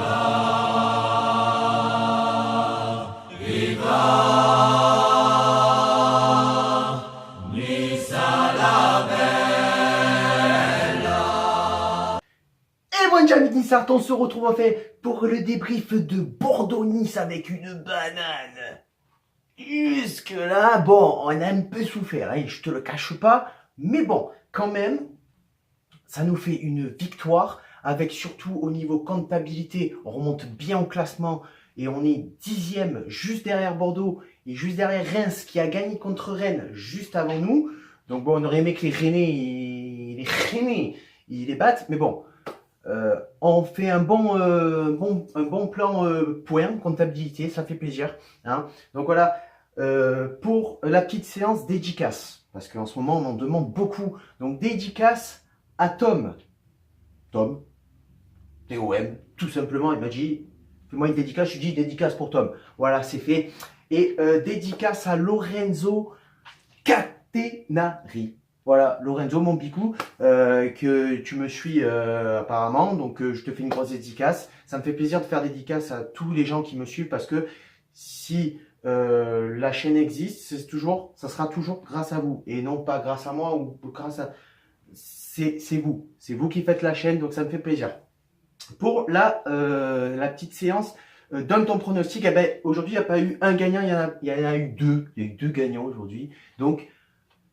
Et bon, Jamie Nissart, on se retrouve en fait pour le débrief de Bordeaux-Nice avec une banane. Jusque là, bon, on a un peu souffert, hein, je te le cache pas, mais bon, quand même, ça nous fait une victoire avec surtout au niveau comptabilité, on remonte bien au classement et on est 10e juste derrière Bordeaux et juste derrière Reims qui a gagné contre Rennes juste avant nous. Donc bon, on aurait aimé que les Rennais, ils les battent, mais bon. On fait un bon plan point, comptabilité, ça fait plaisir. Hein. Donc voilà, pour la petite séance dédicace, parce qu'en ce moment on en demande beaucoup. Donc dédicace à Tom, TOM, tout simplement, il m'a dit, fais-moi une dédicace, je lui dis dédicace pour Tom. Voilà, c'est fait. Et dédicace à Lorenzo Catenari. Voilà, Lorenzo, mon picou, que tu me suis apparemment, donc je te fais une grosse dédicace. Ça me fait plaisir de faire dédicace à tous les gens qui me suivent parce que si la chaîne existe, ça sera toujours grâce à vous et non pas grâce à moi ou grâce à... C'est vous qui faites la chaîne, donc ça me fait plaisir. Pour la petite séance, donne ton pronostic. Eh ben, aujourd'hui, il n'y a pas eu un gagnant, il y en a eu deux. Il y a eu deux gagnants aujourd'hui. Donc,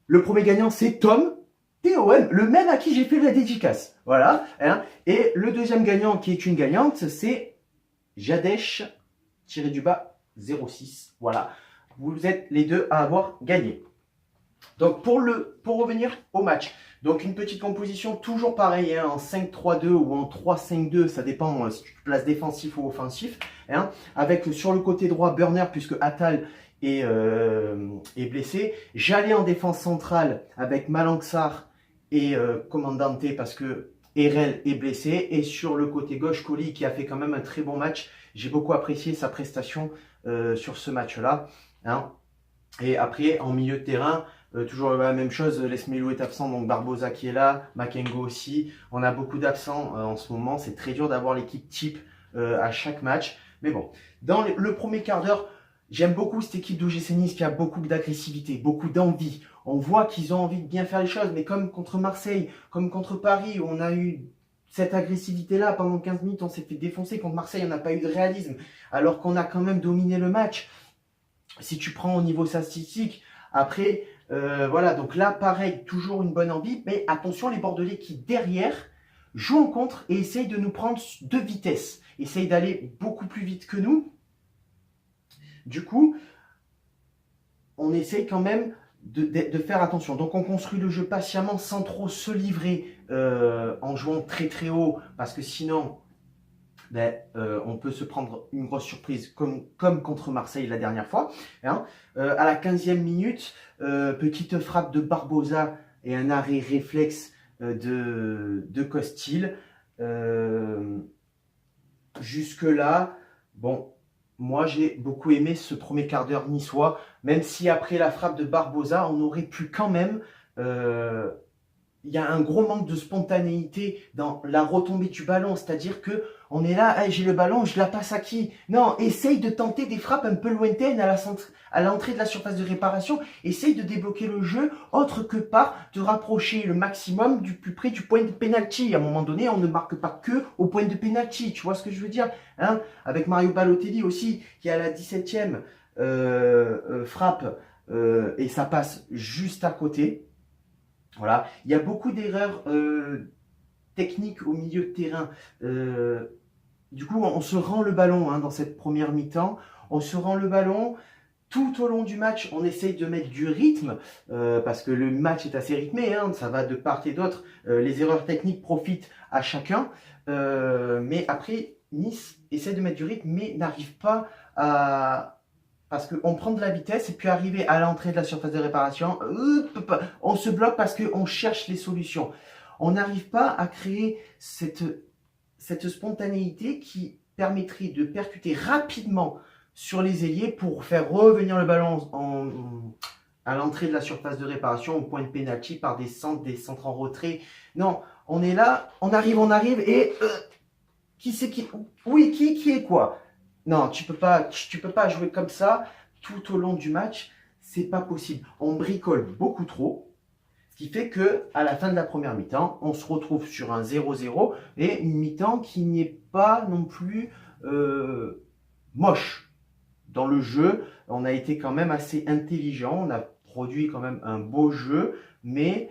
le premier gagnant, c'est Tom, TOM, le même à qui j'ai fait la dédicace. Voilà. Hein. Et le deuxième gagnant, qui est une gagnante, c'est Jadesh-06. Voilà. Vous êtes les deux à avoir gagné. Donc, pour revenir au match, donc une petite composition toujours pareil, hein, en 5-3-2 ou en 3-5-2, ça dépend si tu te places défensif ou offensif. Hein, avec sur le côté droit Burner, puisque Attal est blessé. J'allais en défense centrale avec Malanxar et Commandante parce que Erel est blessé. Et sur le côté gauche, Colli qui a fait quand même un très bon match. J'ai beaucoup apprécié sa prestation sur ce match-là. Hein. Et après, en milieu de terrain, toujours la même chose, Lesmelou est absent, donc Barbosa qui est là, Makengo aussi. On a beaucoup d'absents en ce moment, c'est très dur d'avoir l'équipe type à chaque match. Mais bon, dans le premier quart d'heure, j'aime beaucoup cette équipe d'OGC Nice qui a beaucoup d'agressivité, beaucoup d'envie. On voit qu'ils ont envie de bien faire les choses, mais comme contre Marseille, comme contre Paris, où on a eu cette agressivité-là pendant 15 minutes, on s'est fait défoncer. Contre Marseille, on n'a pas eu de réalisme, alors qu'on a quand même dominé le match. Si tu prends au niveau statistique, après, voilà, donc là, pareil, toujours une bonne envie, mais attention, les Bordelais qui, derrière, jouent en contre et essayent de nous prendre de vitesse, essayent d'aller beaucoup plus vite que nous. Du coup, on essaye quand même de faire attention. Donc, on construit le jeu patiemment sans trop se livrer en jouant très très haut, parce que sinon... on peut se prendre une grosse surprise comme contre Marseille la dernière fois. Hein. À la 15e minute, petite frappe de Barbosa et un arrêt réflexe de Costil. Jusque-là, bon, moi j'ai beaucoup aimé ce premier quart d'heure niçois, même si après la frappe de Barbosa, on aurait pu quand même... il y a un gros manque de spontanéité dans la retombée du ballon, c'est-à-dire que on est là, hey, j'ai le ballon, je la passe à qui? Non, essaye de tenter des frappes un peu lointaines à l'entrée de la surface de réparation, essaye de débloquer le jeu, autre que par te rapprocher le maximum du plus près du point de pénalty. À un moment donné, on ne marque pas que au point de pénalty, tu vois ce que je veux dire, hein? Avec Mario Balotelli aussi, qui est à la 17e frappe, et ça passe juste à côté. Voilà, il y a beaucoup d'erreurs techniques au milieu de terrain. Du coup, on se rend le ballon hein, dans cette première mi-temps. On se rend le ballon. Tout au long du match, on essaye de mettre du rythme parce que le match est assez rythmé. Hein, ça va de part et d'autre. Les erreurs techniques profitent à chacun. Mais après, Nice essaie de mettre du rythme, mais n'arrive pas à... Parce qu'on prend de la vitesse et puis arrivé à l'entrée de la surface de réparation, on se bloque parce qu'on cherche les solutions. On n'arrive pas à créer cette spontanéité qui permettrait de percuter rapidement sur les ailiers pour faire revenir le ballon à l'entrée de la surface de réparation, au point de pénalty par des centres en retrait. Non, on est là, on arrive et Qui c'est qui... Oui, qui est quoi? Non, tu peux pas jouer comme ça tout au long du match. C'est pas possible. On bricole beaucoup trop. Ce qui fait que à la fin de la première mi-temps, on se retrouve sur un 0-0 et une mi-temps qui n'est pas non plus moche. Dans le jeu, on a été quand même assez intelligent. On a produit quand même un beau jeu, mais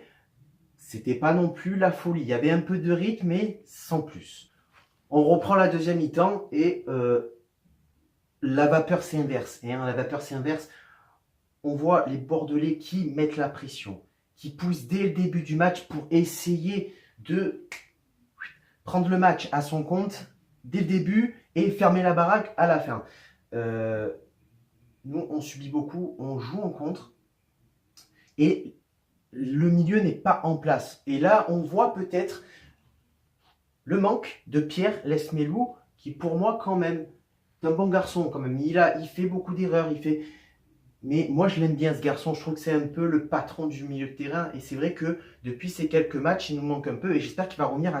c'était pas non plus la folie. Il y avait un peu de rythme, mais sans plus. On reprend la deuxième mi-temps et la vapeur s'inverse. Et la vapeur s'inverse. On voit les Bordelais qui mettent la pression, qui poussent dès le début du match pour essayer de prendre le match à son compte dès le début et fermer la baraque à la fin. Nous, on subit beaucoup, on joue en contre et le milieu n'est pas en place. Et là, on voit peut-être le manque de Pierre Lesmelou, qui pour moi, quand même, est un bon garçon. Quand même. Il fait beaucoup d'erreurs, mais moi, je l'aime bien, ce garçon. Je trouve que c'est un peu le patron du milieu de terrain. Et c'est vrai que depuis ces quelques matchs, il nous manque un peu. Et j'espère qu'il va revenir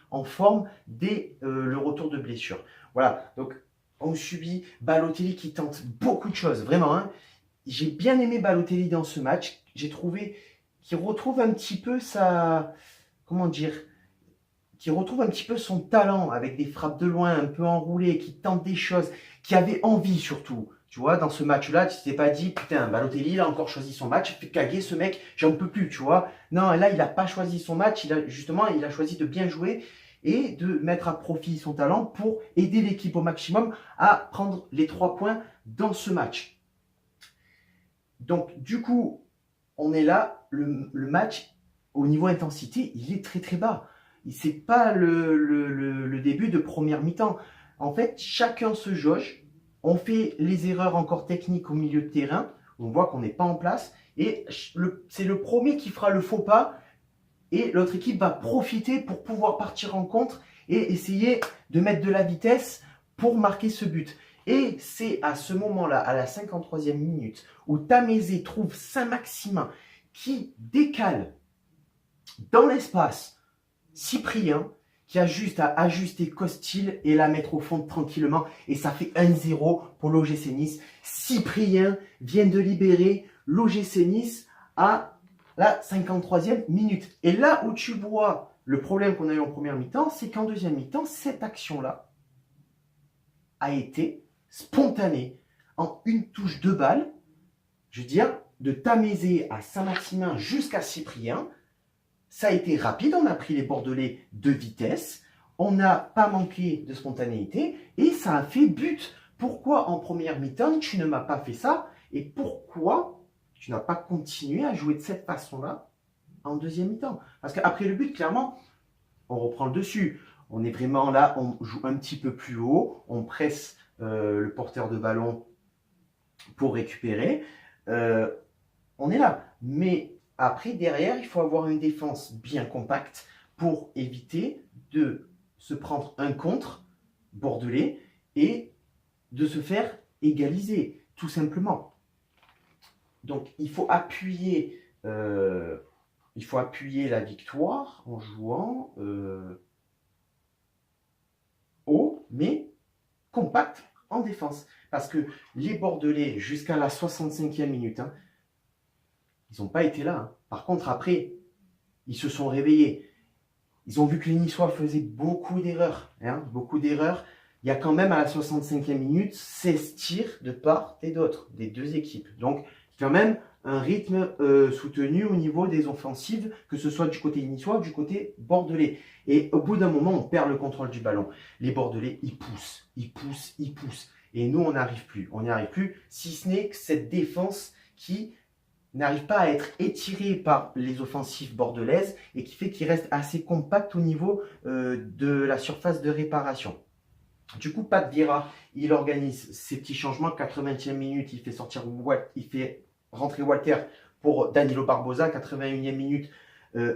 en forme dès le retour de blessure. Voilà, donc on subit Balotelli qui tente beaucoup de choses, vraiment. Hein. J'ai bien aimé Balotelli dans ce match. J'ai trouvé qu'il retrouve un petit peu qui retrouve un petit peu son talent avec des frappes de loin, un peu enroulées, qui tente des choses, qui avait envie surtout. Tu vois, dans ce match-là, tu t'es pas dit, putain, Balotelli, il a encore choisi son match, fait caguer ce mec, j'en peux plus, tu vois. Non, là, il n'a pas choisi son match, il a choisi de bien jouer et de mettre à profit son talent pour aider l'équipe au maximum à prendre les 3 points dans ce match. Donc, du coup, on est là, le match, au niveau intensité, il est très très bas. C'est pas le début de première mi-temps. En fait, chacun se jauge. On fait les erreurs encore techniques au milieu de terrain. On voit qu'on n'est pas en place. Et c'est le premier qui fera le faux pas. Et l'autre équipe va profiter pour pouvoir partir en contre et essayer de mettre de la vitesse pour marquer ce but. Et c'est à ce moment-là, à la 53e minute, où Tamézé trouve Saint-Maximin qui décale dans l'espace Cyprien, qui a juste à ajuster Costil et la mettre au fond tranquillement. Et ça fait 1-0 pour l'OGC Nice. Cyprien vient de libérer l'OGC Nice à la 53e minute. Et là où tu vois le problème qu'on a eu en première mi-temps, c'est qu'en deuxième mi-temps, cette action-là a été spontanée. En une touche de balle, je veux dire, de Tamézé à Saint-Maximin jusqu'à Cyprien, ça a été rapide, on a pris les Bordelais de vitesse, on n'a pas manqué de spontanéité et ça a fait but. Pourquoi en première mi-temps tu ne m'as pas fait ça et pourquoi tu n'as pas continué à jouer de cette façon-là en deuxième mi-temps? Parce qu'après le but, clairement, on reprend le dessus. On est vraiment là, on joue un petit peu plus haut, on presse le porteur de ballon pour récupérer. On est là. Mais après, derrière, il faut avoir une défense bien compacte pour éviter de se prendre un contre bordelais et de se faire égaliser, tout simplement. Donc, il faut appuyer la victoire en jouant haut, mais compact en défense. Parce que les Bordelais, jusqu'à la 65e minute, ils n'ont pas été là. Hein. Par contre, après, ils se sont réveillés. Ils ont vu que les Niçois faisaient beaucoup d'erreurs. Beaucoup d'erreurs. Il y a quand même à la 65e minute 16 tirs de part et d'autre, des deux équipes. Donc, quand même un rythme soutenu au niveau des offensives, que ce soit du côté niçois ou du côté bordelais. Et au bout d'un moment, on perd le contrôle du ballon. Les Bordelais, ils poussent. Et nous, on n'arrive plus. On n'y arrive plus, si ce n'est que cette défense qui n'arrive pas à être étiré par les offensives bordelaises et qui fait qu'il reste assez compact au niveau de la surface de réparation. Du coup, Pat Vieira, il organise ses petits changements. 80e minute, il fait rentrer Walter pour Danilo Barbosa. 81e minute,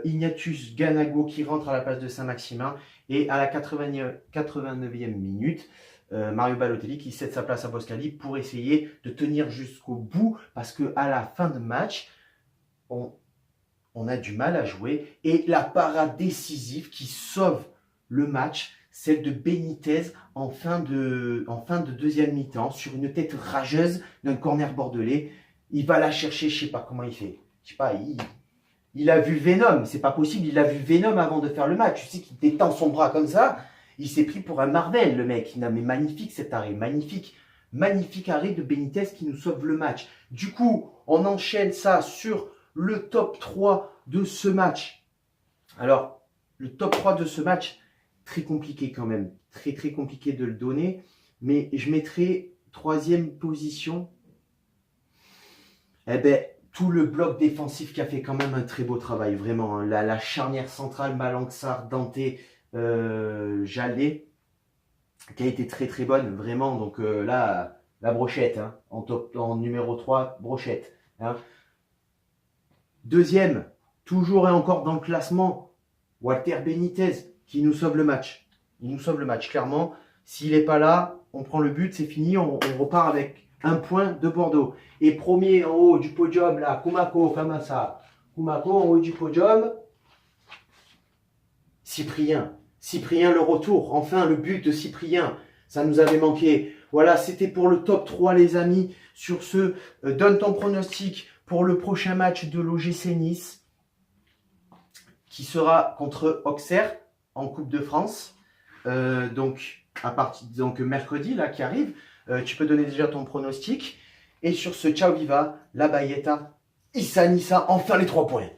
Ignatius Ganago qui rentre à la place de Saint-Maximin. Et à la 89e minute, Mario Balotelli qui cède sa place à Boscali pour essayer de tenir jusqu'au bout parce qu'à la fin de match, on a du mal à jouer. Et la parade décisive qui sauve le match, celle de Benitez en fin de deuxième mi-temps, sur une tête rageuse d'un corner bordelais. Il va la chercher, je sais pas comment il fait. Je sais pas, il a vu Venom, c'est pas possible, il a vu Venom avant de faire le match. Tu sais qu'il détend son bras comme ça, il s'est pris pour un Marvel, le mec. Non mais magnifique cet arrêt, magnifique. Magnifique arrêt de Benitez qui nous sauve le match. Du coup, on enchaîne ça sur le top 3 de ce match. Alors, le top 3 de ce match, très compliqué quand même. Très très compliqué de le donner. Mais je mettrai troisième position. Eh ben, tout le bloc défensif qui a fait quand même un très beau travail, vraiment. Hein. La charnière centrale, Malang-Sarr, Dante, Jallet, qui a été très très bonne, vraiment. Donc là, la brochette, hein, en numéro 3, brochette. Hein. Deuxième, toujours et encore dans le classement, Walter Benitez, qui nous sauve le match. Il nous sauve le match, clairement. S'il n'est pas là, on prend le but, c'est fini, on repart avec un point de Bordeaux. Et premier en haut du podium, là, Kumako, comme ça. Kumako en haut du podium. Cyprien. Cyprien, le retour. Enfin, le but de Cyprien. Ça nous avait manqué. Voilà, c'était pour le top 3, les amis. Sur ce, donne ton pronostic pour le prochain match de l'OGC Nice, qui sera contre Auxerre en Coupe de France. Donc mercredi, là, qui arrive. Tu peux donner déjà ton pronostic. Et sur ce, ciao viva, la Bayeta, Issa Nissa, enfin les 3 points.